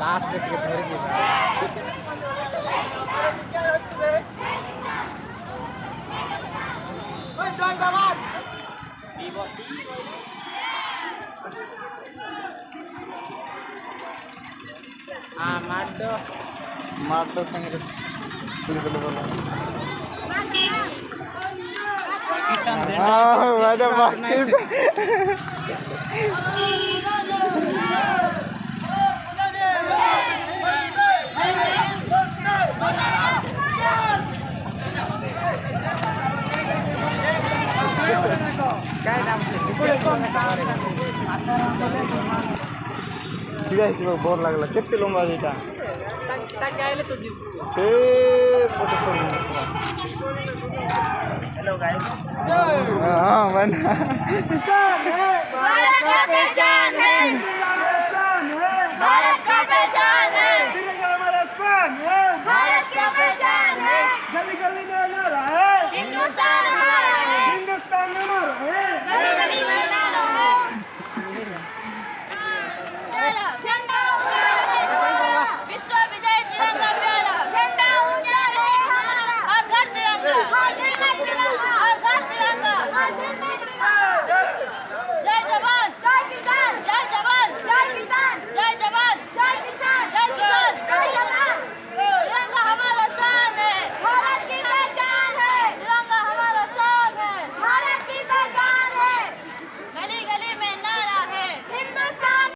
last के धर की हाँ मार दो संगे काय नाम ठीक है बोर लगला केते लंबा एटा से हेलो गाइस हां बना भारत का पहचान है भारत का पहचान है भारत का पहचान है गली गली में नारा है हिंदुस्तान हमारा